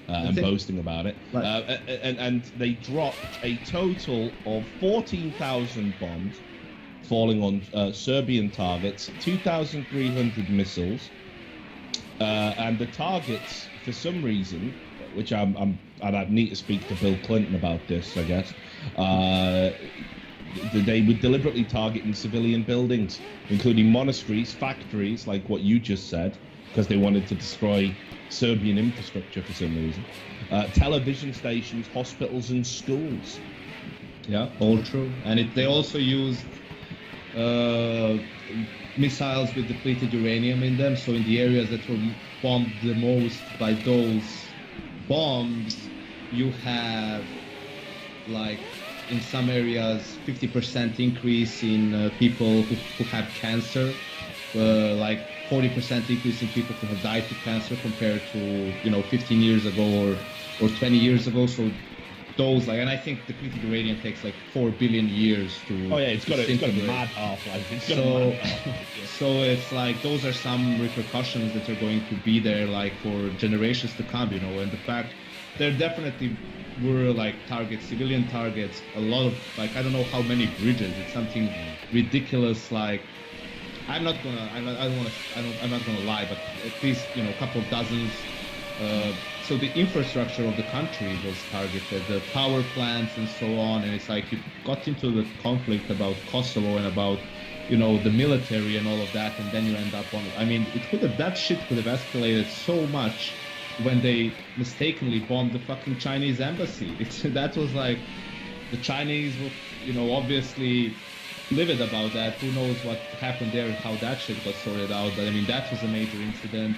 and boasting about it. Right. And they dropped a total of 14,000 bombs falling on Serbian targets, 2,300 missiles, and the targets, for some reason, which I'd need to speak to Bill Clinton about this, I guess. They were deliberately targeting civilian buildings, including monasteries, factories, like what you just said, because they wanted to destroy Serbian infrastructure for some reason. Television stations, hospitals, and schools. Yeah, all true. And they also used missiles with depleted uranium in them. So in the areas that were bombed the most by those bombs, you have, like, in some areas 50% increase in people who have cancer, like 40% increase in people who have died to cancer compared to 15 years ago or 20 years ago. So those, like, and I think depleted uranium takes like 4 billion years to. Oh yeah, it's got a mad half-life. So it's like those are some repercussions that are going to be there, like, for generations to come, and the fact there definitely were like civilian targets, a lot of, like, I don't know how many bridges. It's something ridiculous. Like, I'm not gonna lie, but at least a couple of dozens. So the infrastructure of the country was targeted, the power plants and so on. And it's like you got into the conflict about Kosovo and about the military and all of that, and then you end up on. I mean, that shit could have escalated so much when they mistakenly bombed the fucking Chinese embassy. That was like, the Chinese were, obviously livid about that. Who knows what happened there, how that shit got sorted out. But I mean, that was a major incident.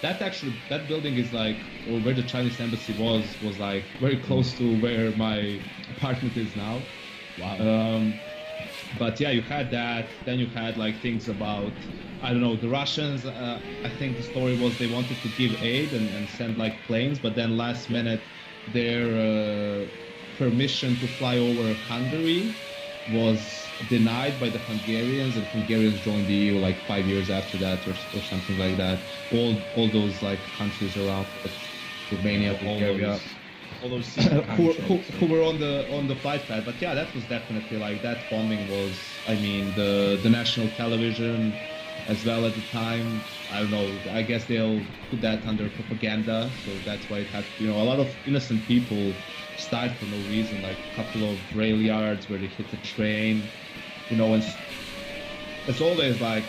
That building is like, or where the Chinese embassy was like very close to where my apartment is now. Wow. But yeah, you had that. Then you had like things about, I don't know, the Russians, I think the story was they wanted to give aid and send like planes, but then last minute their permission to fly over Hungary was denied by the Hungarians, and Hungarians joined the EU like 5 years after that or something like that. All those like countries around Romania, Bulgaria, all those who were on the flight path. But yeah, that was definitely like, that bombing was, I mean, the national television as well at the time. I don't know, I guess they'll put that under propaganda, so that's why it had, a lot of innocent people died for no reason, like a couple of rail yards where they hit a train, and it's always like,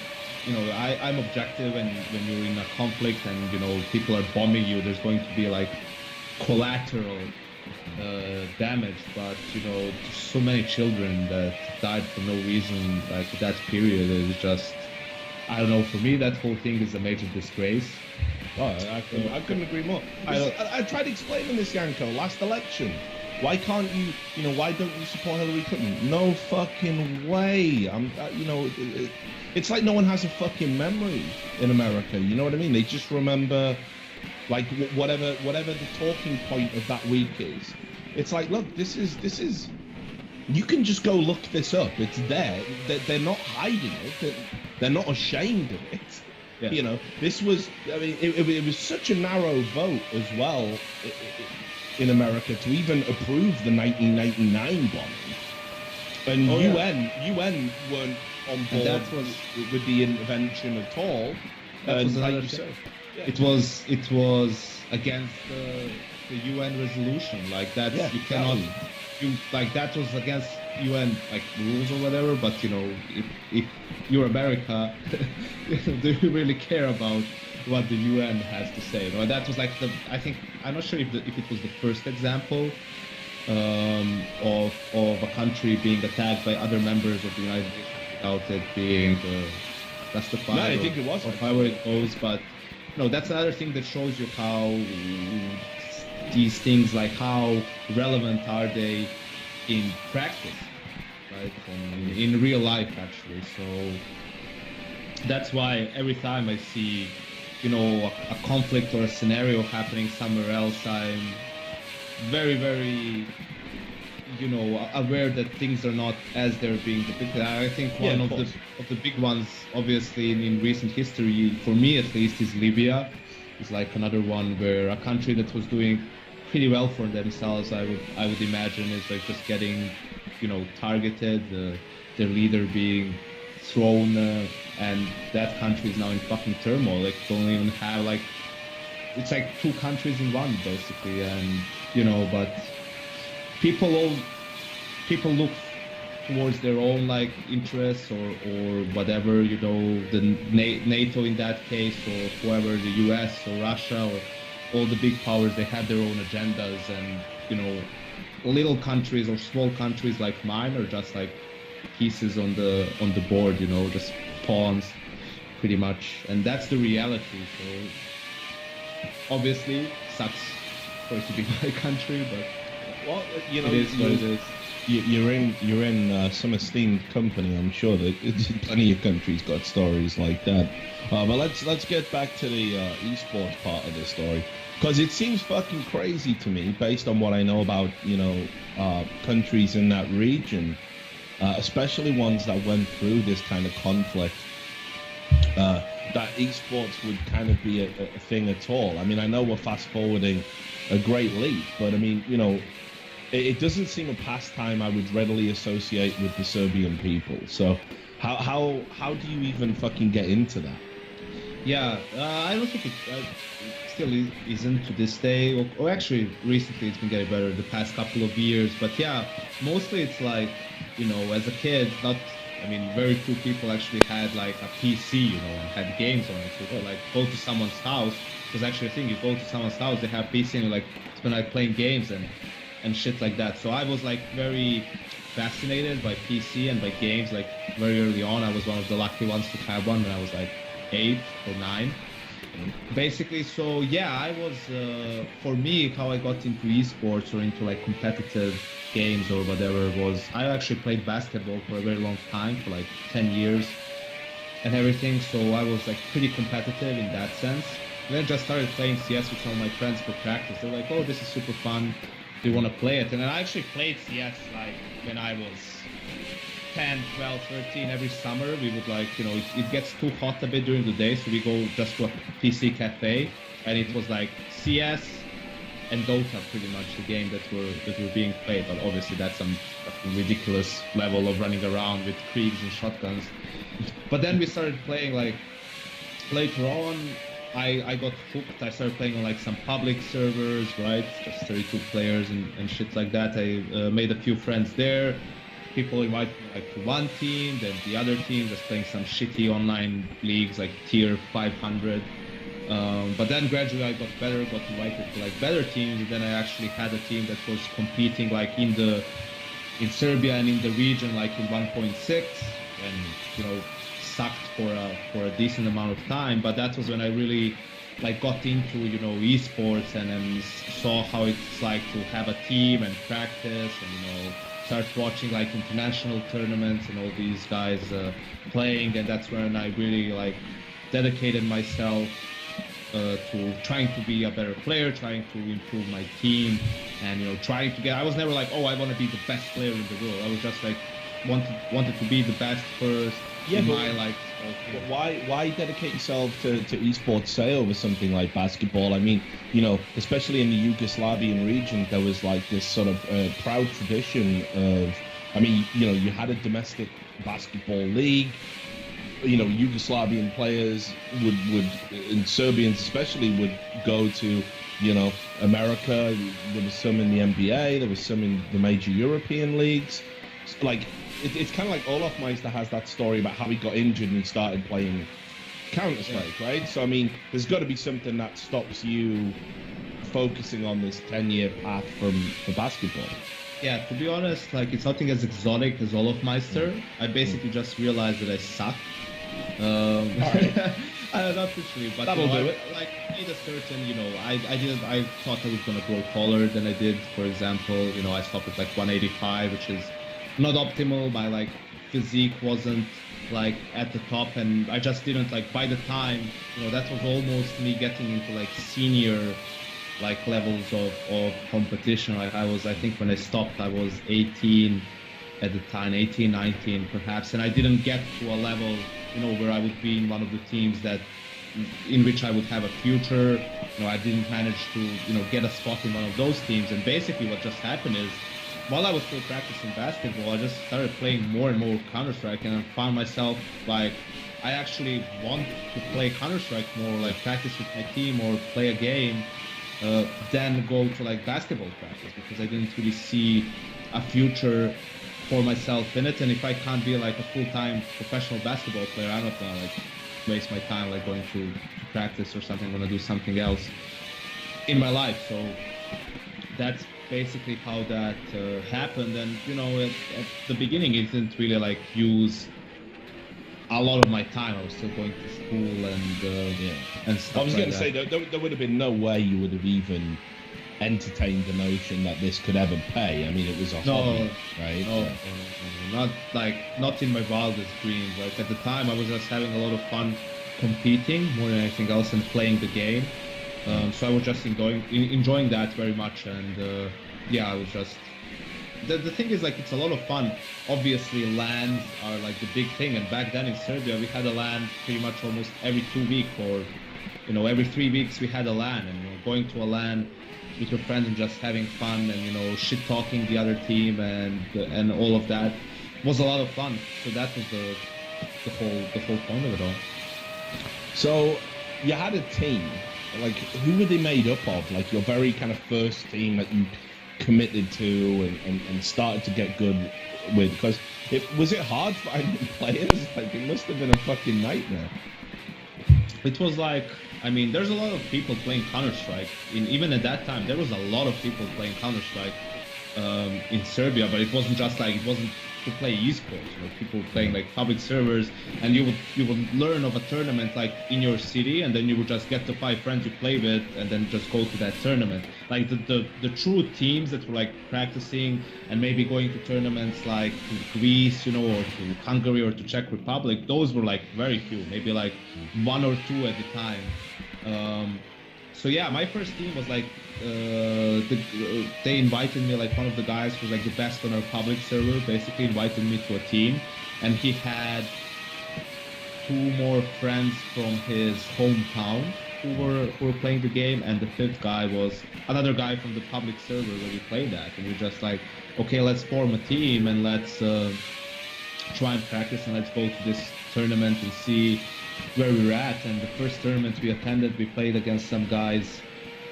I'm objective, and when you're in a conflict and, people are bombing you, there's going to be like collateral damage, but so many children that died for no reason, like that period is just, I don't know, for me that whole thing is a major disgrace. Oh, I couldn't agree more. I tried explaining this, Yanko, last election. Why can't you, why don't you support Hillary Clinton? No fucking way. It's like no one has a fucking memory in America. You know what I mean? They just remember, like, whatever the talking point of that week is. It's like, look, this is. You can just go look this up. It's there. They're not hiding it. They're not ashamed of it. Yeah. This was. I mean, it was such a narrow vote as well in America to even approve the 1999 bombing, and UN weren't on board with the intervention at all. That was another thing. Yeah. It was against the UN resolution, like that. Yeah, you cannot. Like that was against UN like rules or whatever. But if you're America, do you really care about what the UN has to say? That was like I'm not sure if it was the first example of a country being attacked by other members of the United Nations without it being justified. No, I think it was. Or however it goes, but that's another thing that shows you how these things, like, how relevant are they in practice, right? And in real life, actually. So that's why every time I see, a conflict or a scenario happening somewhere else, I'm very, very, aware that things are not as they're being depicted. I think one of the big ones, obviously, in recent history, for me at least, is Libya. is like another one where a country that was doing pretty well for themselves, I would imagine, is like just getting, targeted, their leader being thrown, and that country is now in fucking turmoil. Like, don't even have like, it's like two countries in one basically, and but people look towards their own like interests or whatever, the NATO in that case, or whoever, the US or Russia or all the big powers, they have their own agendas, and little countries or small countries like mine are just like pieces on the board, just pawns pretty much, and that's the reality. So obviously sucks for it to be my country, but well, it is what it is. You're in some esteemed company. I'm sure that plenty of countries got stories like that. But let's get back to the esports part of the story, because it seems fucking crazy to me based on what I know about countries in that region, especially ones that went through this kind of conflict. That esports would kind of be a thing at all. I mean, I know we're fast forwarding a great leap, but I mean, it doesn't seem a pastime I would readily associate with the Serbian people. So how do you even fucking get into that? Yeah, I don't think it still isn't to this day, or actually recently it's been getting better the past couple of years. But yeah, mostly it's like, as a kid, very few people actually had like a PC, and had games on it. So like go to someone's house, because actually I think you go to someone's house, they have PC, and like spend like playing games and shit like that. So I was like very fascinated by PC and by games like very early on. I was one of the lucky ones to have one when I was like 8 or 9. Basically, so yeah, I was, for me, how I got into esports or into like competitive games or whatever was, I actually played basketball for a very long time, for like 10 years and everything. So I was like pretty competitive in that sense. And then just started playing CS with some of my friends for practice. They're like, oh, this is super fun. Do you want to play it? And then I actually played CS like when I was 10, 12, 13. Every summer we would like, it gets too hot a bit during the day, so we go just to a PC cafe, and it was like CS and Dota, pretty much the game that were being played. But obviously that's some ridiculous level of running around with Kriegs and shotguns. But then we started playing like later on. I got hooked. I started playing on like some public servers, right? Just 32 players and shit like that. I made a few friends there. People invite me like to one team, then the other team, just playing some shitty online leagues like tier 500. But then gradually I got better, got invited to like better teams, and then I actually had a team that was competing like in Serbia and in the region like in 1.6, and sucked for a decent amount of time. But that was when I really like got into esports, and then saw how it's like to have a team and practice, and start watching like international tournaments and all these guys playing. And that's when I really like dedicated myself to trying to be a better player, trying to improve my team, and trying to get, I was never like, oh, I want to be the best player in the world. I was just like wanted to be the best first. Yeah, but why dedicate yourself to esports, say, over something like basketball? I mean, especially in the Yugoslavian region, there was like this sort of proud tradition of, I mean, you had a domestic basketball league. Yugoslavian players would, and Serbians especially, would go to, America. There was some in the NBA. There was some in the major European leagues. Like, it's kind of like Olaf Meister has that story about how he got injured and he started playing Counter-Strike, right? So, I mean, there's got to be something that stops you focusing on this 10-year path for baskpbasketball. Yeah, to be honest, like, it's nothing as exotic as Olaf Meister. I basically just realized that I suck. All right. Not literally, but that'll do it. Like, made a certain, I thought I was gonna grow taller than I did. For example, I stopped at like 185, which is not optimal. My like physique wasn't like at the top, and I just didn't like, by the time, that was almost me getting into like senior like levels of competition. Like I think when I stopped, I was 18 at the time, 18, 19 perhaps, and I didn't get to a level, where I would be in one of the teams that in which I would have a future. I didn't manage to get a spot in one of those teams. And basically what just happened is, while I was still practicing basketball, I just started playing more and more Counter-Strike, and I found myself like I actually want to play Counter-Strike more, like practice with my team or play a game, than go to like basketball practice, because I didn't really see a future for myself in it. And if I can't be like a full-time professional basketball player, I'm not gonna like waste my time like going to practice or something. I'm gonna do something else in my life. So that's basically how that happened. And at the beginning it didn't really like use a lot of my time. I was still going to school and stuff. I was going to say there would have been no way you would have even entertained the notion that this could ever pay. I mean, it was a hobby, right? No, not in my wildest dreams. Like at the time, I was just having a lot of fun competing more than anything else and playing the game. So I was just enjoying that very much. And I was just. The thing is, like, it's a lot of fun. Obviously, LANs are like the big thing, and back then in Serbia, we had a LAN pretty much almost every 2 weeks, or every 3 weeks we had a LAN. And going to a LAN with your friends and just having fun and shit talking the other team and all of that was a lot of fun. So that was the whole point of it all. So you had a team. Like, who were they made up of? Like your very kind of first team that you committed to and started to get good with? Because was it hard finding players? Like, it must have been a fucking nightmare. It was like, I mean, there's a lot of people playing Counter-Strike. Even at that time, there was a lot of people playing Counter-Strike in Serbia, but it wasn't to play esports. People playing like public servers, and you would learn of a tournament like in your city, and then you would just get the 5 friends you play with, and then just go to that tournament. Like the true teams that were like practicing and maybe going to tournaments like to Greece, or to Hungary or to Czech Republic, those were like very few, maybe like 1 or 2 at the time. So yeah, my first team was like they invited me, like one of the guys who was like the best on our public server basically invited me to a team, and he had 2 more friends from his hometown who were playing the game, and the 5th guy was another guy from the public server where we played at. And we were just like, okay, let's form a team and let's try and practice, and let's go to this tournament and see where we're at. And the first tournament we attended, we played against some guys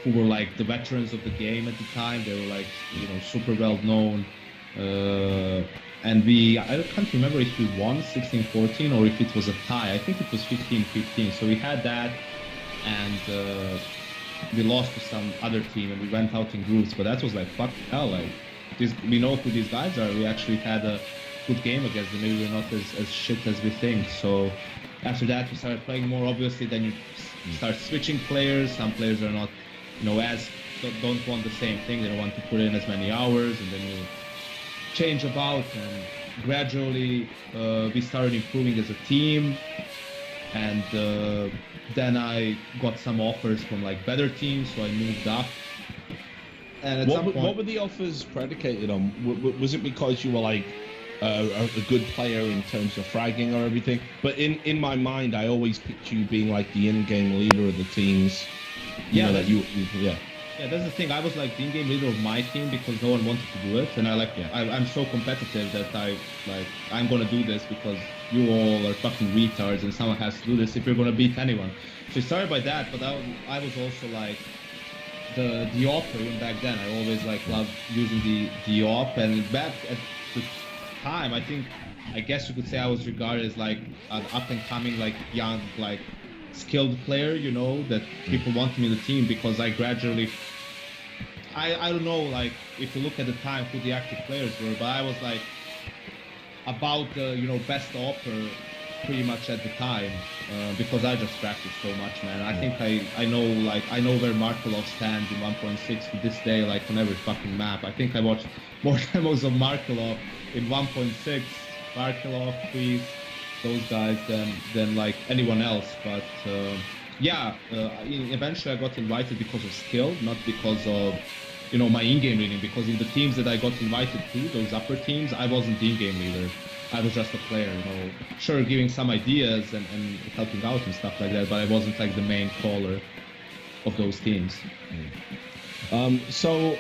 who were like the veterans of the game at the time. They were like, super well known. And I can't remember if we won 16-14 or if it was a tie. I think it was 15-15. So we had that, and we lost to some other team, and we went out in groups. But that was like, fuck hell, like we know who these guys are. We actually had a good game against them. Maybe we're not as shit as we think. So after that, we started playing more. Obviously, then you start switching players. Some players are not, don't want the same thing. They don't want to put in as many hours, and then you change about. And gradually, we started improving as a team. And then I got some offers from like better teams, so I moved up. And at some point, what were the offers predicated on? Was it because you were like a good player in terms of fragging or everything? But in my mind, I always picture you being like the in-game leader of the teams. Yeah, that's the thing. I was like the in-game leader of my team because no one wanted to do it, and I'm so competitive that I'm gonna do this because you all are fucking retards, and someone has to do this if you're gonna beat anyone. So it started by that, but I was also like the opera even back then. I always like loved using the op, and back at the time, I guess you could say I was regarded as like an up and coming, like young, like skilled player, that people wanted me in the team because I gradually, I don't know, like if you look at the time who the active players were, but I was like about the best offer pretty much at the time, because I just practiced so much, man. I think I know where Markelov stands in 1.6 to this day, like on every fucking map. I think I watched more demos of Markelov in 1.6, Markelov, Priest, those guys than like anyone else. But eventually I got invited because of skill, not because of my in-game leading, because in the teams that I got invited to, those upper teams, I wasn't the in-game leader. I was just a player, sure, giving some ideas and helping out and stuff like that, but I wasn't like the main caller of those teams. So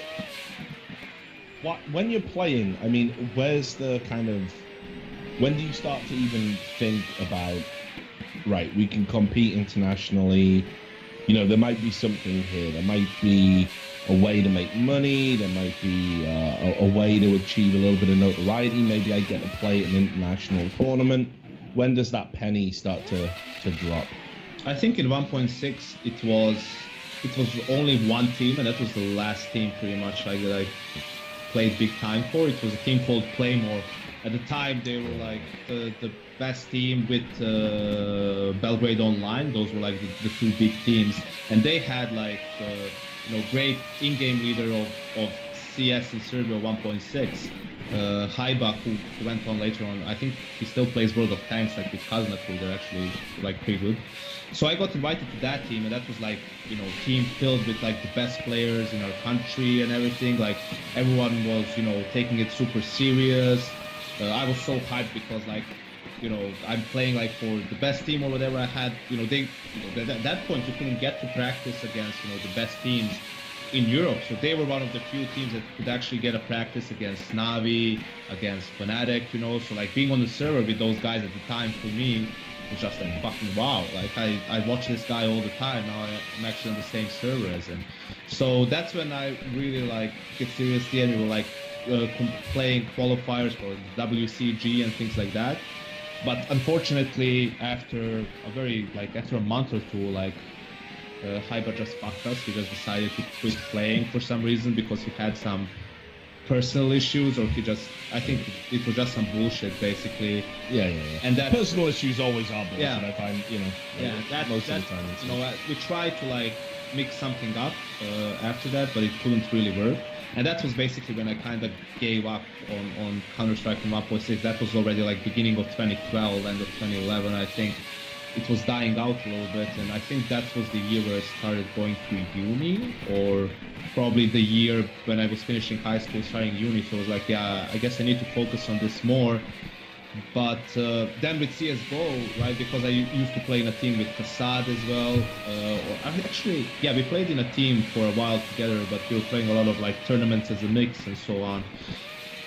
when you're playing, I mean, where's the kind of, when do you start to even think about, right, we can compete internationally, there might be something here, there might be a way to make money, there might be a way to achieve a little bit of notoriety, maybe I get to play at an international tournament. When does that penny start to drop? I think in 1.6 it was only one team, and that was the last team pretty much like that I played big time for. It was a team called Playmore. At the time, they were like the best team with Belgrade Online. Those were like the two big teams, and they had like great in-game leader of CS in Serbia 1.6, Haibak, who went on later on. I think he still plays World of Tanks like with Kaznaku. They're actually like pretty good. So I got invited to that team, and that was like team filled with like the best players in our country and everything. Like everyone was taking it super serious. I was so hyped because like I'm playing like for the best team or whatever. I had at that point you couldn't get to practice against the best teams in Europe, so they were one of the few teams that could actually get a practice against Navi, against Fnatic, so like being on the server with those guys at the time for me was just like fucking wow. Like I watch this guy all the time. Now I'm actually on the same server as him. So that's when I really like get seriously, and we were like playing qualifiers for WCG and things like that. But unfortunately, after a month or two, like Hyber just fucked us. He just decided to quit playing for some reason because he had some personal issues, or I think it was just some bullshit basically. Yeah. And that personal issues always are bullshit. Yeah. I find most of the time. We tried to like mix something up after that, but it couldn't really work. And that was basically when I kind of gave up on Counter-Strike and 1.6. That was already like beginning of 2012, end of 2011. I think it was dying out a little bit, and I think that was the year where I started going to uni, or probably the year when I was finishing high school, starting uni. So I was like, yeah, I guess I need to focus on this more. But then with CSGO, right, because I used to play in a team with Kassad as well. We played in a team for a while together, but we were playing a lot of like tournaments as a mix and so on.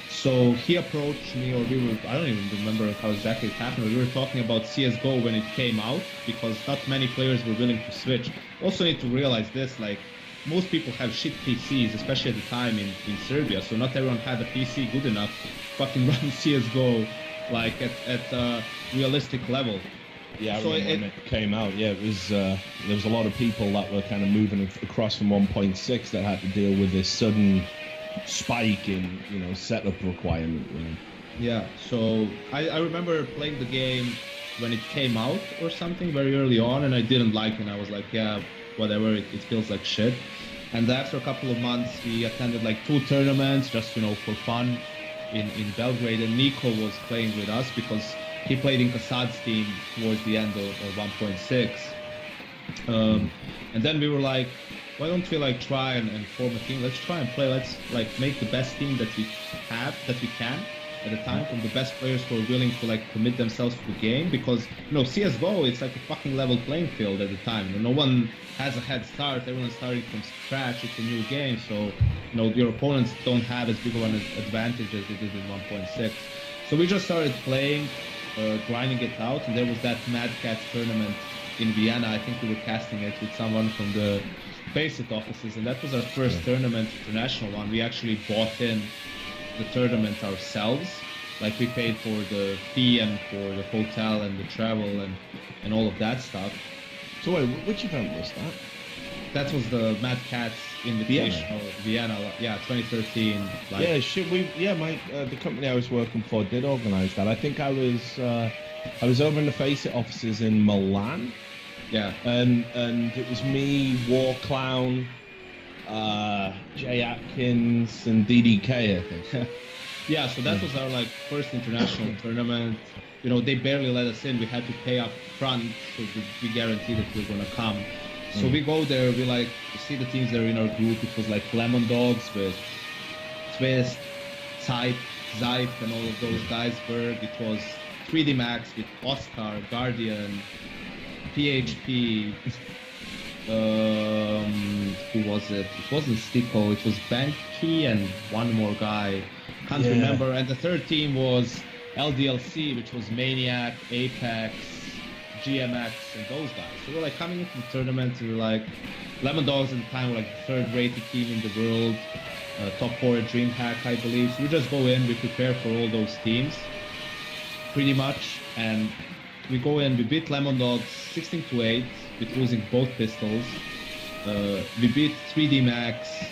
So he approached me, or I don't even remember how exactly it happened, but we were talking about CSGO when it came out, because not many players were willing to switch. Also need to realize this, like, most people have shit PCs, especially at the time in Serbia, so not everyone had a PC good enough to fucking run CSGO like at a realistic level. Yeah, I remember when it came out. Yeah, it was there was a lot of people that were kind of moving across from 1.6 that had to deal with this sudden spike in setup requirement. Yeah, so I remember playing the game when it came out or something very early on, and I didn't like it. And I was like, yeah, whatever, it feels like shit. And after a couple of months, we attended like 2 tournaments just for fun in Belgrade, and Nico was playing with us because he played in Kassad's team towards the end of 1.6. And then we were like, why don't we like try and form a team? Let's try and play. Let's like make the best team that we can at the time, from the best players who are willing to like commit themselves to the game, because CSGO, it's like a fucking level playing field at the time. No one has a head start. Everyone's starting from scratch. It's a new game, so your opponents don't have as big of an advantage as they did in 1.6. So we just started playing, grinding it out, and there was that Mad Cat tournament in Vienna. I think we were casting it with someone from the Basic offices, and that was our first tournament, international one. We actually bought in the tournament ourselves. Like, we paid for the fee and for the hotel and the travel and all of that stuff. So wait, which event was that? That was the Mad Cats Invitational, Vienna, 2013. Like, the company I was working for did organize that. I think I was over in the Faceit offices in Milan. Yeah. And it was me, War Clown, Jay Atkins, and DDK, I think. Yeah, so that was our like first international tournament. They barely let us in. We had to pay up front so we guaranteed that we were gonna come. So we go there, we like see the teams that are in our group. It was like Lemon Dogs with Twist, Zeit, and all of those guys. Berg. It was 3D Max with Oscar, Guardian, PHP. Who was it? It wasn't Stico. It was Banky and one more guy. Can't remember. And the third team was LDLC, which was Maniac, Apex, GMX, and those guys. So we're like coming into the tournament, and we're like, Lemon Dogs at the time were like the third rated team in the world, top 4 at DreamHack, I believe. So we just go in, we prepare for all those teams, pretty much, and we go in, we beat Lemon Dogs 16-8 with losing both pistols. We beat 3D Max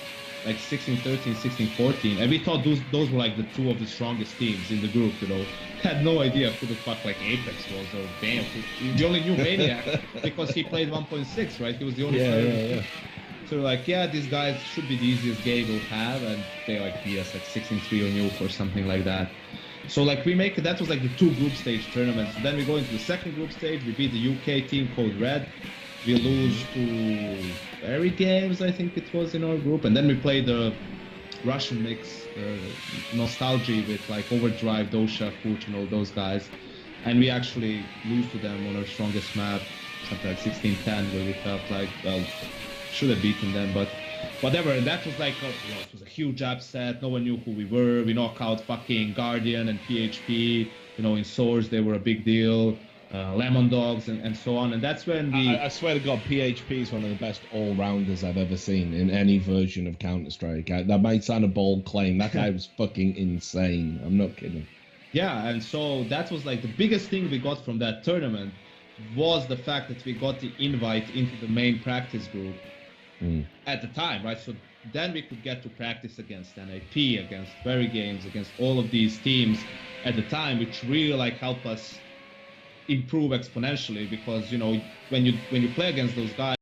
like 16-13, 16-14, and we thought those were like the 2 of the strongest teams in the group, you know. Had no idea who the fuck like Apex was or Bam. We only knew Maniac because he played 1.6, right? He was the only player. Yeah. So like, these guys should be the easiest game we'll have, and they like beat us like 16-3 on Nuke or something like that. So like that was like the 2 group stage tournaments. Then we go into the second group stage. We beat the UK team called Red. We lose to Berry Games, I think it was, in our group, and then we play the Russian mix, Nostalgia with like Overdrive, Dosha, Fuch, and all those guys, and we actually lose to them on our strongest map, something like 16-10, where we felt like, well, should have beaten them, but whatever. And that was like, it was a huge upset. No one knew who we were. We knock out fucking Guardian and PHP. You know, in Source they were a big deal. Lemon Dogs and so on, and that's when I swear to God, PHP is one of the best all-rounders I've ever seen in any version of Counter-Strike. That might sound a bold claim. That guy was fucking insane. I'm not kidding. Yeah, and so that was like the biggest thing we got from that tournament was the fact that we got the invite into the main practice group at the time, right? So then we could get to practice against NAP, against Berry Games, against all of these teams at the time, which really like helped us improve exponentially, because, you know, when you play against those guys,